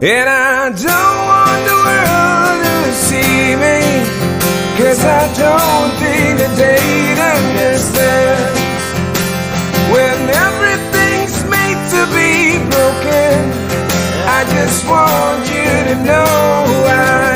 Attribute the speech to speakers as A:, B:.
A: And I don't want the world to see me, 'cause I don't think that they'd understand. When everything's made to be broken, I just want you to know I